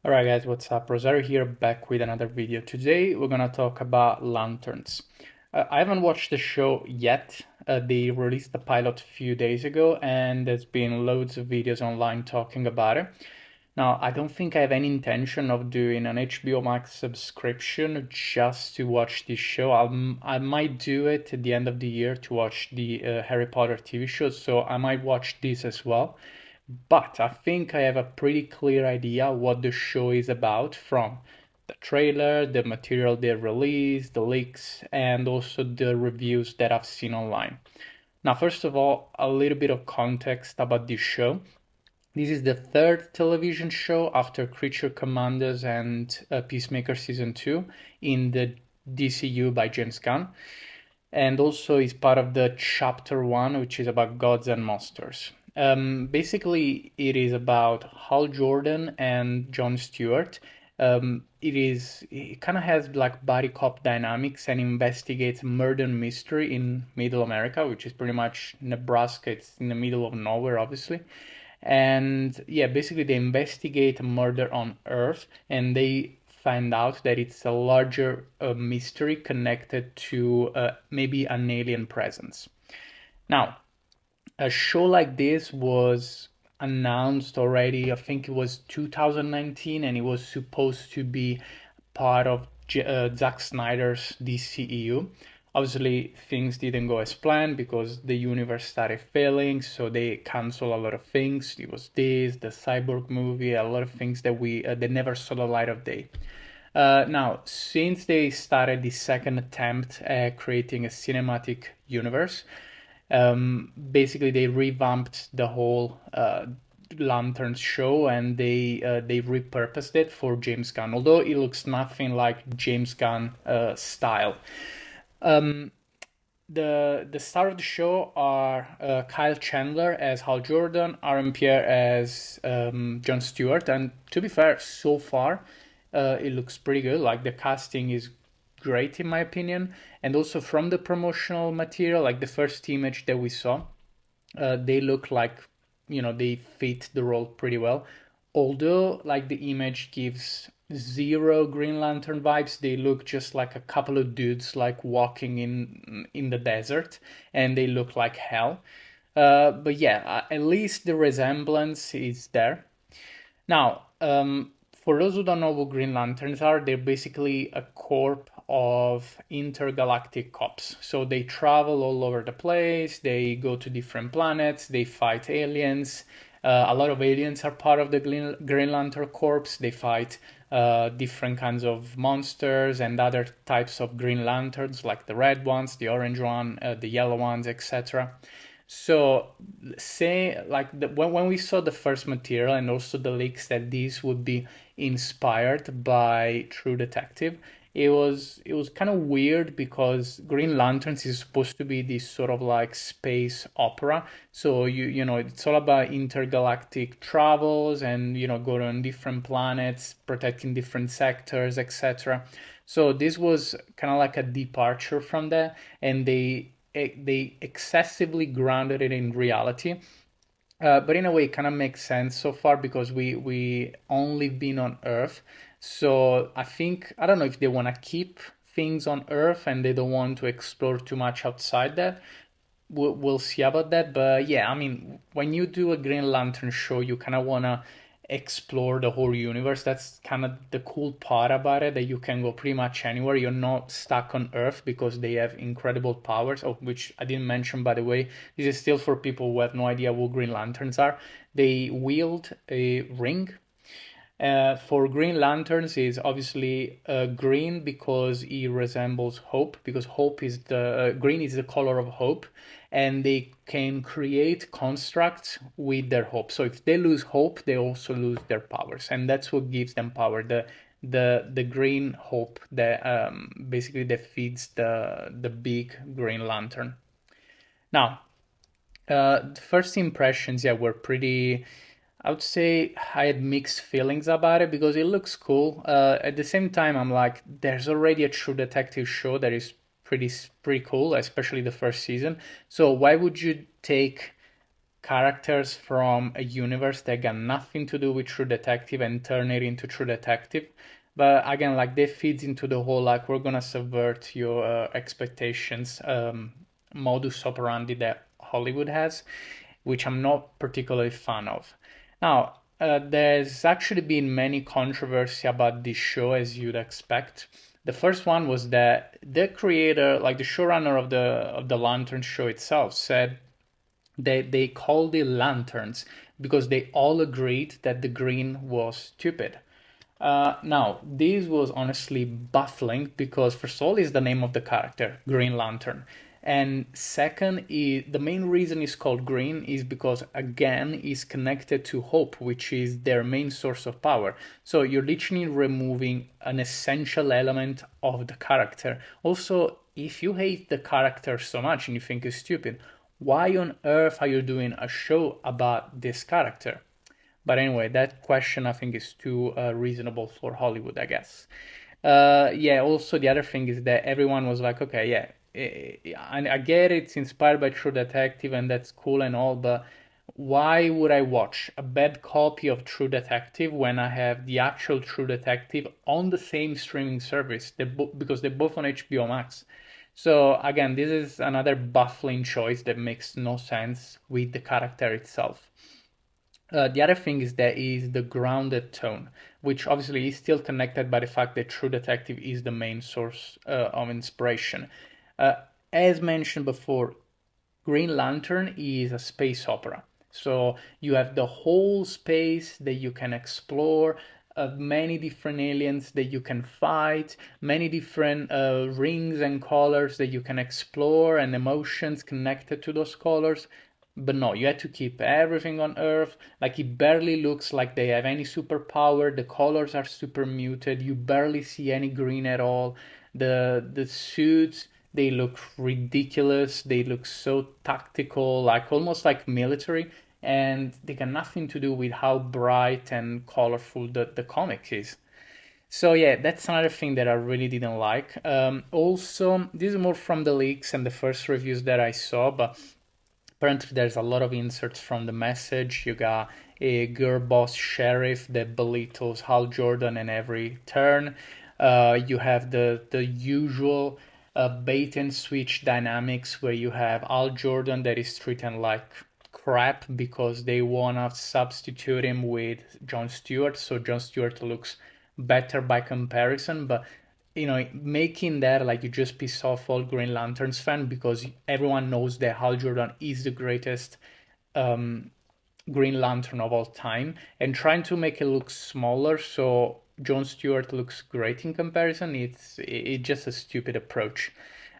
Alright guys, what's up? Rosario here, back with another video. Today we're gonna talk about lanterns. I haven't watched the show yet. They released the pilot a few days ago and there's been loads of videos online talking about it. Now, I don't think I have any intention of doing an HBO Max subscription just to watch this show. I might do it at the end of the year to watch the Harry Potter TV show, so I might watch this as well. But I think I have a pretty clear idea what the show is about from the trailer, the material they released, the leaks, and also the reviews that I've seen online. Now, first of all, a little bit of context about this show. This is the third television show after Creature Commandos and Peacemaker Season 2 in the DCU by James Gunn, and also is part of the Chapter 1, which is about gods and monsters. Basically, it is about Hal Jordan and Jon Stewart. It kind of has like buddy cop dynamics and investigates murder mystery in Middle America, which is pretty much Nebraska. It's in the middle of nowhere, obviously. And yeah, basically they investigate a murder on Earth and they find out that it's a larger mystery connected to maybe an alien presence. Now, a show like this was announced already, I think it was 2019, and it was supposed to be part of Zack Snyder's DCEU. Obviously, things didn't go as planned because the universe started failing, so they canceled a lot of things. It was this, the Cyborg movie, a lot of things that they never saw the light of day. Now, since they started the second attempt at creating a cinematic universe, basically they revamped the whole Lanterns show and they repurposed it for James Gunn, although it looks nothing like James Gunn style. Um, the star of the show are Kyle Chandler as Hal Jordan, Aaron Pierre as Jon Stewart, and to be fair, so far it looks pretty good. Like the casting is great in my opinion, and also from the promotional material, like the first image that we saw, they look like they fit the role pretty well. Although like the image gives zero Green Lantern vibes, they look just like a couple of dudes like walking in the desert, and they look like hell. But yeah, at least the resemblance is there. Now, for those who don't know what Green Lanterns are, they're basically a corp of intergalactic cops. So they travel all over the place, they go to different planets, they fight aliens. A lot of aliens are part of the Green Lantern Corps. They fight different kinds of monsters and other types of Green Lanterns, like the red ones, the orange one, the yellow ones, etc. So, say like when we saw the first material and also the leaks that this would be inspired by True Detective, it was kind of weird because Green Lanterns is supposed to be this sort of like space opera. So you know it's all about intergalactic travels and going on different planets, protecting different sectors, etc. So this was kind of like a departure from that, and they excessively grounded it in reality. But in a way, it kind of makes sense so far because we only been on Earth. So I don't know if they want to keep things on Earth and they don't want to explore too much outside that. We'll see about that. But yeah, I mean, when you do a Green Lantern show, you kind of want to explore the whole universe. That's kind of the cool part about it, that you can go pretty much anywhere. You're not stuck on Earth because they have incredible powers, of which I didn't mention, by the way. This is still for people who have no idea what Green Lanterns are. They wield a ring. For Green Lanterns is obviously green because he resembles hope, because hope is the green is the color of hope, and they can create constructs with their hope. So if they lose hope, they also lose their powers, and that's what gives them power. The green hope that basically that feeds the big Green Lantern. Now, first impressions, yeah, were pretty. I would say I had mixed feelings about it because it looks cool. At the same time, I'm like, there's already a True Detective show that is pretty cool, especially the first season. So why would you take characters from a universe that got nothing to do with True Detective and turn it into True Detective. But again, like that feeds into the whole like we're gonna subvert your expectations modus operandi that Hollywood has, which I'm not particularly fan of. Now, there's actually been many controversy about this show, as you'd expect. The first one was that the creator, like the showrunner of the Lantern show itself, said they called it Lanterns because they all agreed that the green was stupid. Now, this was honestly baffling because, first of all, is the name of the character, Green Lantern. And second, the main reason it's called green is because, again, is connected to hope, which is their main source of power. So you're literally removing an essential element of the character. Also, if you hate the character so much and you think it's stupid, why on earth are you doing a show about this character? But anyway, that question I think is too reasonable for Hollywood, I guess. Yeah, also the other thing is that everyone was like, okay, yeah, I get it's inspired by True Detective and that's cool and all, but why would I watch a bad copy of True Detective when I have the actual True Detective on the same streaming service? Because they're both on HBO Max. So again, this is another baffling choice that makes no sense with the character itself. The other thing is there is the grounded tone, which obviously is still connected by the fact that True Detective is the main source of inspiration. Uh, as mentioned before, Green Lantern is a space opera. So you have the whole space that you can explore, many different aliens that you can fight, many different rings and colors that you can explore, and emotions connected to those colors. But no, you had to keep everything on Earth. Like it barely looks like they have any superpower. The colors are super muted. You barely see any green at all. The suits, they look ridiculous. They look so tactical, like almost like military, and they got nothing to do with how bright and colorful the comic is. So yeah, that's another thing that I really didn't like. Also, this is more from the leaks and the first reviews that I saw, but apparently there's a lot of inserts from the message. You got a girl boss sheriff that belittles Hal Jordan in every turn. You have the usual bait and switch dynamics where you have Al Jordan that is treated like crap because they wanna substitute him with Jon Stewart, so Jon Stewart looks better by comparison, but making that like you just piss off all Green Lanterns fan because everyone knows that Hal Jordan is the greatest um, Green Lantern of all time, and trying to make it look smaller so Jon Stewart looks great in comparison, it's just a stupid approach.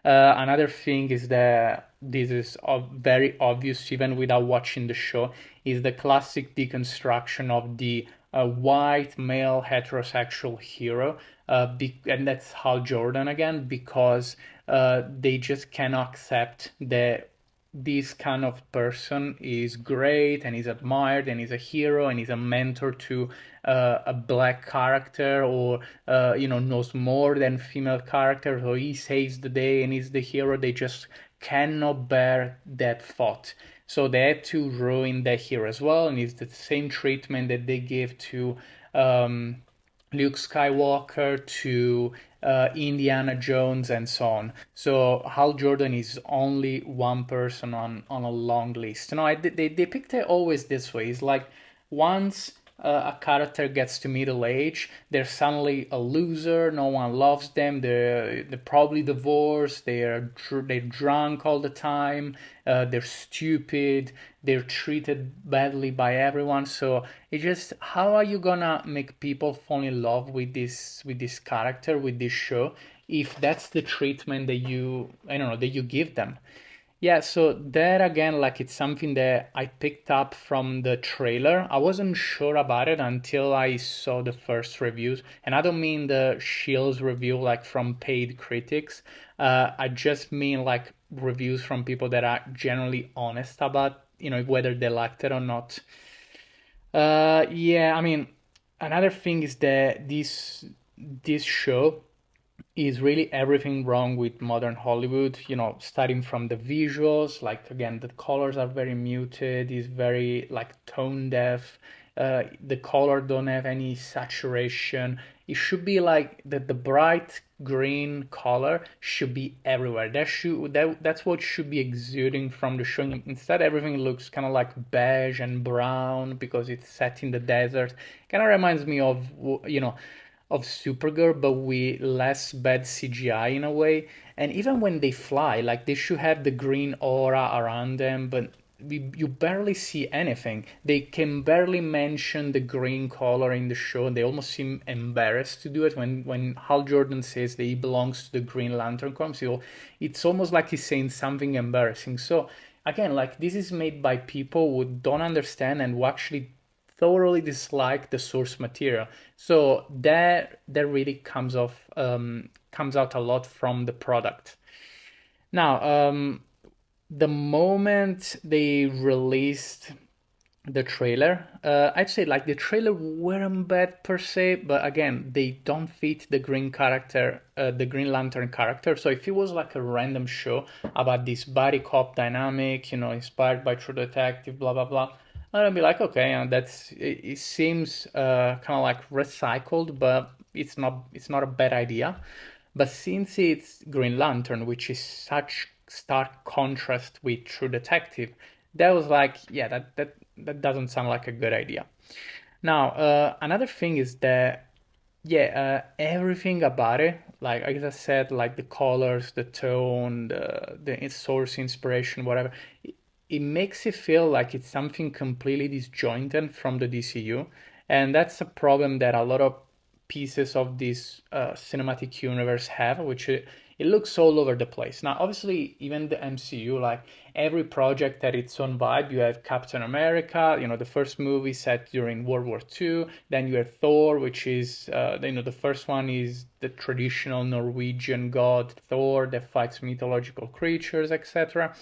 Another thing is that this is very obvious even without watching the show, is the classic deconstruction of the white male heterosexual hero, and that's Hal Jordan again, because they just cannot accept that this kind of person is great and is admired and is a hero and is a mentor to a black character, or knows more than female characters, or he saves the day and is the hero. They just cannot bear that thought, so they had to ruin the hero as well, and it's the same treatment that they give to Luke Skywalker, to Indiana Jones, and so on. So Hal Jordan is only one person on a long list. They picked it always this way. It's like once a character gets to middle age, they're suddenly a loser. No one loves them. They're probably divorced. They're drunk all the time. They're stupid. They're treated badly by everyone. So it's just, how are you gonna make people fall in love with this character, with this show, if that's the treatment that you give them? Yeah, so there again, like it's something that I picked up from the trailer. I wasn't sure about it until I saw the first reviews. And I don't mean the Shields review like from paid critics. I just mean like reviews from people that are generally honest about, whether they liked it or not. Yeah, I mean, another thing is that this show is really everything wrong with modern Hollywood, starting from the visuals, like again, the colors are very muted, is very like tone deaf. The color don't have any saturation. It should be like the bright green color should be everywhere. That's what should be exuding from the show. Instead, everything looks kind of like beige and brown because it's set in the desert. Kind of reminds me of of Supergirl, but with less bad CGI in a way. And even when they fly, like they should have the green aura around them, but you barely see anything. They can barely mention the green color in the show, and they almost seem embarrassed to do it. When Hal Jordan says that he belongs to the Green Lantern Corps, it's almost like he's saying something embarrassing. So again, like this is made by people who don't understand and who actually thoroughly dislike the source material. So that really comes out a lot from the product. Now, the moment they released the trailer, I'd say like the trailer weren't bad per se, but again, they don't fit the Green Lantern character. So if it was like a random show about this body cop dynamic, inspired by True Detective, blah blah blah, I'd be like, okay, it seems kind of like recycled, but it's not a bad idea. But since it's Green Lantern, which is such stark contrast with True Detective, that was like, yeah, that doesn't sound like a good idea. Now, another thing is that, yeah, everything about it, like as I said, like the colors, the tone, the source inspiration, whatever, it makes it feel like it's something completely disjointed from the DCU, and that's a problem that a lot of pieces of this cinematic universe have, which it looks all over the place. Now, obviously, even the MCU, like every project had its own vibe. You have Captain America, the first movie set during World War II. Then you have Thor, which is, the first one is the traditional Norwegian god Thor that fights mythological creatures, etc.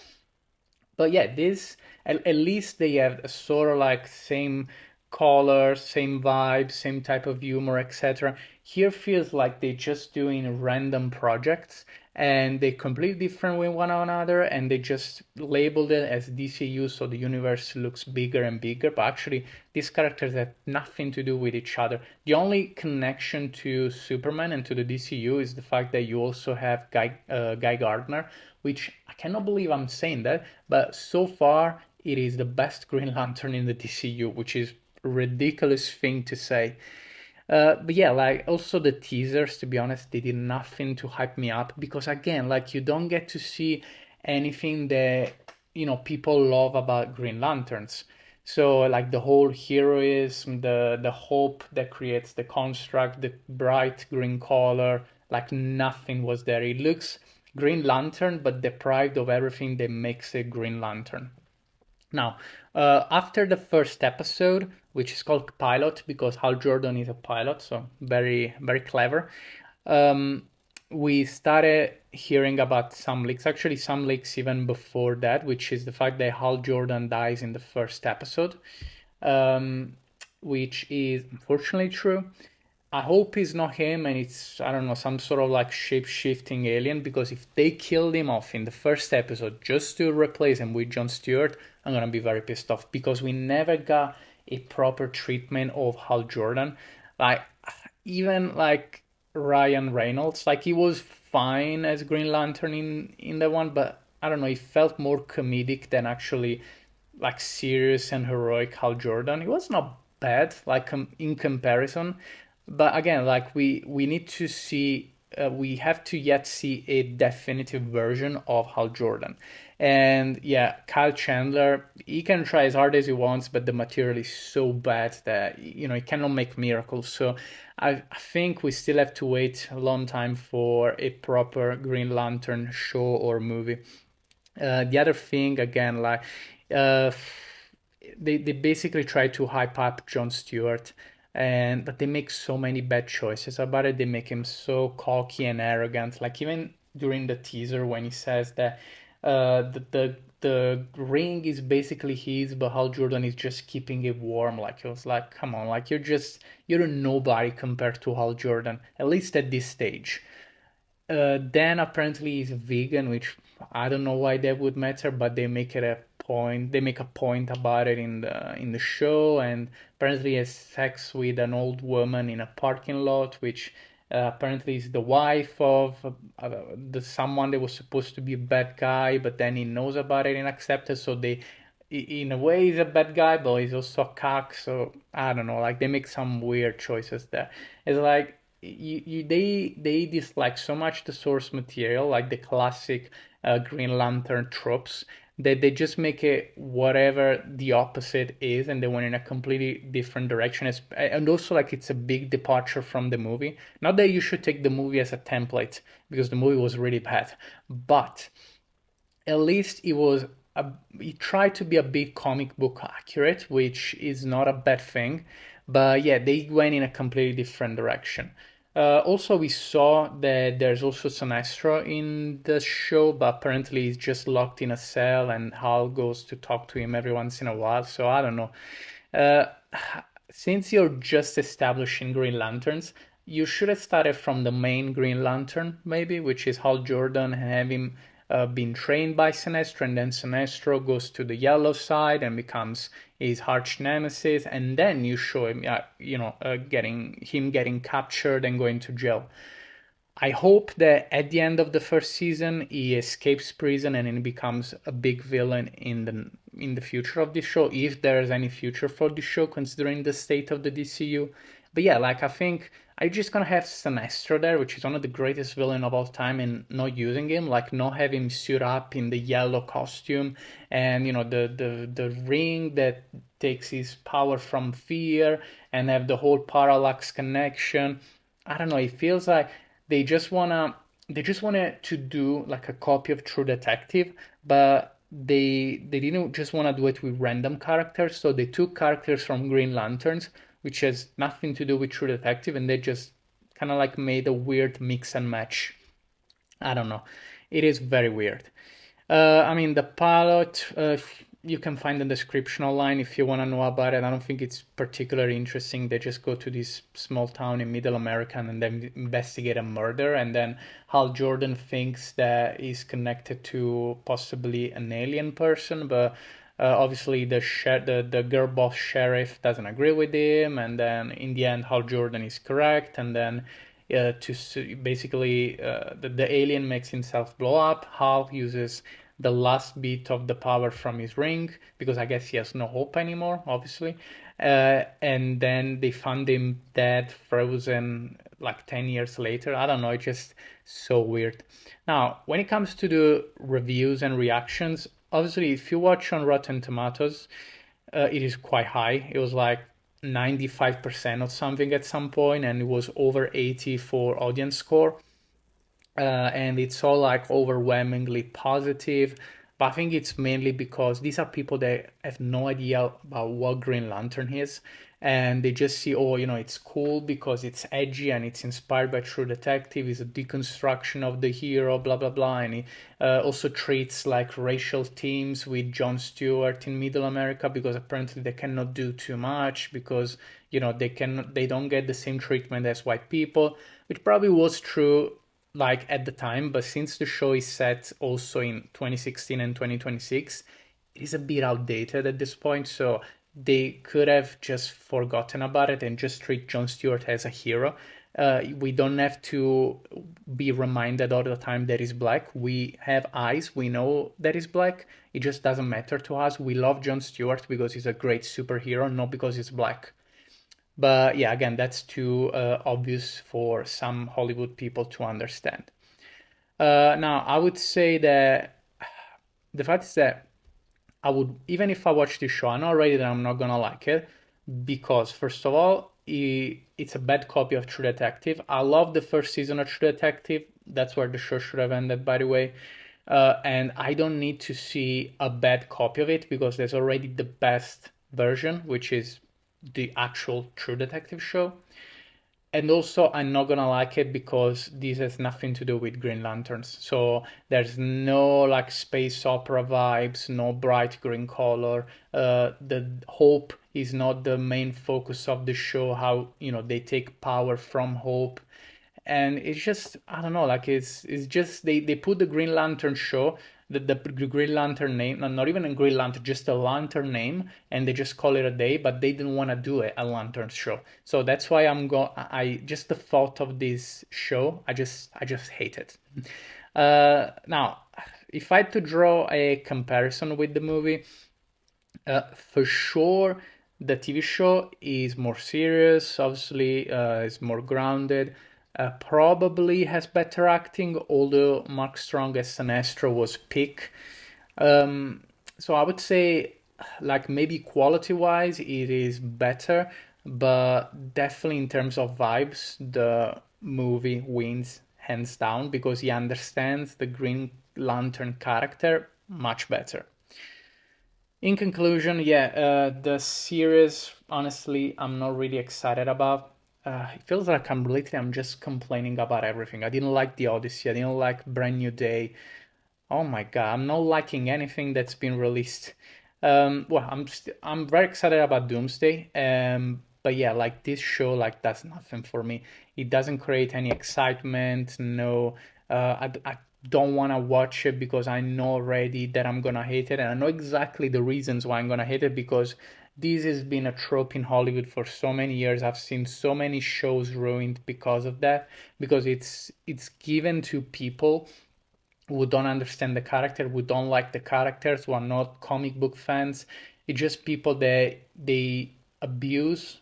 But yeah, this at least they have a sort of like same color, same vibe, same type of humor, etc. Here feels like they're just doing random projects and they're completely different with one another and they just labeled it as DCU so the universe looks bigger and bigger. But actually, these characters have nothing to do with each other. The only connection to Superman and to the DCU is the fact that you also have Guy Gardner, which I cannot believe I'm saying that, but so far it is the best Green Lantern in the DCU, which is a ridiculous thing to say. But yeah, like also the teasers, to be honest, they did nothing to hype me up because again, like you don't get to see anything that people love about Green Lanterns. So like the whole heroism, the hope that creates the construct, the bright green color, like nothing was there. It looks Green Lantern, but deprived of everything that makes it Green Lantern. Now, after the first episode, which is called Pilot because Hal Jordan is a pilot, so very, very clever, um, we started hearing about some leaks, actually, some leaks even before that, which is the fact that Hal Jordan dies in the first episode, um, which is unfortunately true. I hope it's not him and it's, I don't know, some sort of like shape shifting alien because if they killed him off in the first episode just to replace him with Jon Stewart, I'm gonna be very pissed off because we never got a proper treatment of Hal Jordan. Like, even like Ryan Reynolds, like he was fine as Green Lantern in that one, but I don't know, he felt more comedic than actually like serious and heroic Hal Jordan. He was not bad, like in comparison, but again, like we need to see, we have to yet see a definitive version of Hal Jordan. And yeah, Kyle Chandler, he can try as hard as he wants, but the material is so bad that he cannot make miracles. So I think we still have to wait a long time for a proper Green Lantern show or movie. The other thing, again, like uh, they basically try to hype up Jon Stewart, and but they make so many bad choices about it. They make him so cocky and arrogant. Like even during the teaser when he says that the ring is basically his, but Hal Jordan is just keeping it warm. Like it was like, come on, like you're a nobody compared to Hal Jordan, at least at this stage. Dan apparently is vegan, which I don't know why that would matter, but they make it a point. They make a point about it in the show, and apparently has sex with an old woman in a parking lot, which apparently is the wife of the someone that was supposed to be a bad guy, but then he knows about it and accepts it. So in a way, he's a bad guy, but he's also a cock. So I don't know. Like they make some weird choices there. It's like they dislike so much the source material, like the classic Green Lantern tropes, that they just make it whatever the opposite is, and they went in a completely different direction. And also, like it's a big departure from the movie. Not that you should take the movie as a template, because the movie was really bad, but at least it tried to be a bit comic book accurate, which is not a bad thing. But yeah, they went in a completely different direction. Also, we saw that there's also Sinestro in the show, but apparently he's just locked in a cell, and Hal goes to talk to him every once in a while. So I don't know. Uh, since you're just establishing Green Lanterns, you should have started from the main Green Lantern, maybe, which is Hal Jordan, and have him been trained by Sinestro, and then Sinestro goes to the yellow side and becomes his arch nemesis, and then you show him, getting captured and going to jail. I hope that at the end of the first season he escapes prison and he becomes a big villain in the future of this show, if there's any future for this show considering the state of the DCU. But yeah, like I think I'm just gonna have Sinestro there, which is one of the greatest villain of all time, and not using him, like not have him suit up in the yellow costume, and the ring that takes his power from fear, and have the whole parallax connection. I don't know. It feels like they just wanna they just wanted to do like a copy of True Detective, but they didn't just want to do it with random characters. So they took characters from Green Lanterns, which has nothing to do with True Detective, and they just kind of like made a weird mix and match. I don't know. It is very weird. I mean, the pilot, you can find the description online if you want to know about it. I don't think it's particularly interesting. They just go to this small town in Middle America and then investigate a murder. And then Hal Jordan thinks that he's connected to possibly an alien person, but obviously the girl boss sheriff doesn't agree with him. And then in the end, Hal Jordan is correct. And then basically the alien makes himself blow up. Hal uses the last bit of the power from his ring because I guess he has no hope anymore, obviously. And then they found him dead, frozen, like 10 years later. I don't know, it's just so weird. Now, when it comes to the reviews and reactions, obviously, if you watch on Rotten Tomatoes, it is quite high. It was like 95% or something at some point, and it was over 80 for audience score. And it's all like overwhelmingly positive. But I think it's mainly because these are people that have no idea about what Green Lantern is. And they just see, oh, it's cool because it's edgy and it's inspired by True Detective. It's a deconstruction of the hero, blah, blah, blah. And it also treats like racial themes with Jon Stewart in Middle America because apparently they cannot do too much because, they don't get the same treatment as white people, which probably was true like at the time, but since the show is set also in 2016 and 2026, it is a bit outdated at this point, so they could have just forgotten about it and just treat Jon Stewart as a hero. We don't have to be reminded all the time that he's black. We have eyes, we know that he's black. It just doesn't matter to us. We love Jon Stewart because he's a great superhero, not because he's black. But yeah, again, that's too obvious for some Hollywood people to understand. Now, I would say that the fact is that I would, even if I watch this show, I know already that I'm not gonna like it because, first of all, it's a bad copy of True Detective. I love the first season of True Detective. That's where the show should have ended, by the way. And I don't need to see a bad copy of it because there's already the best version, which is the actual True Detective show. And also, I'm not gonna like it because this has nothing to do with Green Lanterns. So there's no like space opera vibes, no bright green color. The hope is not the main focus of the show. How they take power from hope. and it's just, I don't know, like it's just they put the Green Lantern show, the Green Lantern name, not even a Green Lantern, just a Lantern name, and they just call it a day, but they didn't want to do it a Lantern show. So that's why I just the thought of this show, I just hate it. Now, if I had to draw a comparison with the movie, for sure, the TV show is more serious, obviously, is more grounded, probably has better acting, although Mark Strong as Sinestro was peak. Um, so I would say, like, maybe quality wise, it is better, but definitely in terms of vibes, the movie wins hands down because he understands the Green Lantern character much better. In conclusion, yeah, the series, honestly, I'm not really excited about. It feels like I'm just complaining about everything. I didn't like The Odyssey. I didn't like Brand New Day. Oh my God, I'm not liking anything that's been released. Well, I'm very excited about Doomsday. But yeah, like this show, like that's nothing for me. It doesn't create any excitement. No, I don't want to watch it because I know already that I'm gonna hate it, and I know exactly the reasons why I'm gonna hate it because this has been a trope in Hollywood for so many years. I've seen so many shows ruined because of that, because it's given to people who don't understand the character, who don't like the characters, who are not comic book fans. It's just people that they use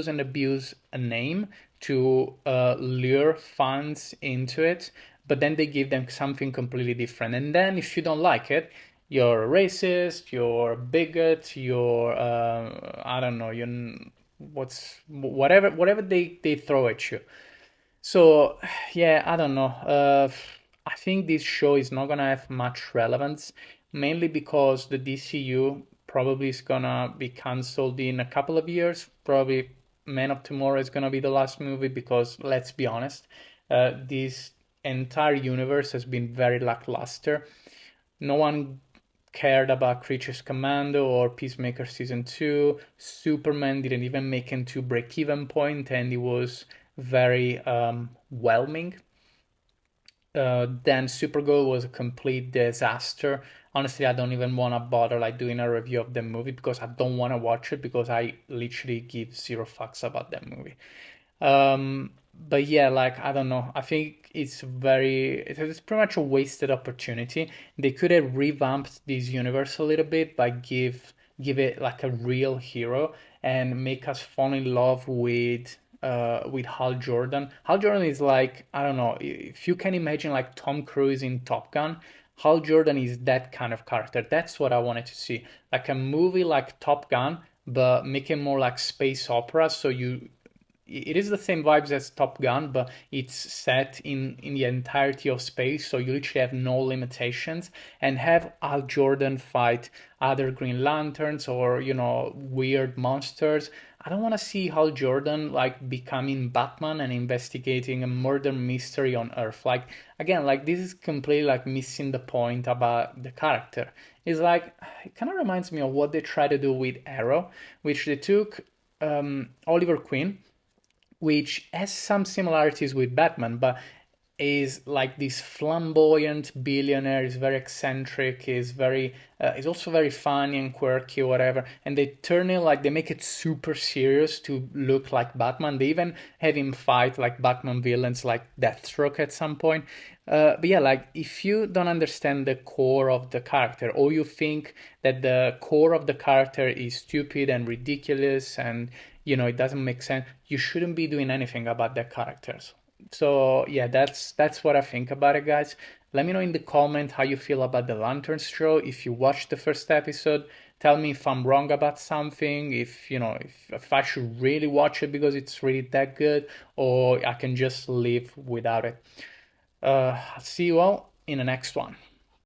and abuse a name to lure fans into it, but then they give them something completely different. And then if you don't like it, you're a racist, you're a bigot, you're I don't know, you're whatever they throw at you. So, yeah, I don't know. I think this show is not gonna have much relevance, mainly because the DCU probably is gonna be cancelled in a couple of years. Probably Man of Tomorrow is gonna be the last movie because, let's be honest, this entire universe has been very lackluster. No one cared about Creatures Commando or Peacemaker Season 2. Superman didn't even make it to break-even point, and it was very whelming. Then Supergirl was a complete disaster. Honestly, I don't even want to bother like doing a review of the movie because I don't want to watch it because I literally give zero fucks about that movie. But yeah, like I don't know. I think it's pretty much a wasted opportunity. They could have revamped this universe a little bit by give it like a real hero and make us fall in love with Hal Jordan. Hal Jordan is like, I don't know, if you can imagine like Tom Cruise in Top Gun, Hal Jordan is that kind of character. That's what I wanted to see. Like a movie like Top Gun, but make it more like space opera. So it is the same vibes as Top Gun, but it's set in the entirety of space, so you literally have no limitations, and have Al Jordan fight other Green Lanterns or weird monsters. I don't want to see Hal Jordan like becoming Batman and investigating a murder mystery on Earth. Like again, like this is completely like missing the point about the character. It's like it kind of reminds me of what they try to do with Arrow, which they took Oliver Queen, which has some similarities with Batman, but is like this flamboyant billionaire. Is very eccentric. Is also very funny and quirky, whatever. And they turn it like they make it super serious to look like Batman. They even have him fight like Batman villains, like Deathstroke at some point. But yeah, like if you don't understand the core of the character, or you think that the core of the character is stupid and ridiculous, and it doesn't make sense, you shouldn't be doing anything about their characters. So yeah, that's what I think about it, guys. Let me know in the comment how you feel about the Lanterns show. If you watched the first episode, tell me if I'm wrong about something, if I should really watch it because it's really that good, or I can just live without it. I'll see you all in the next one.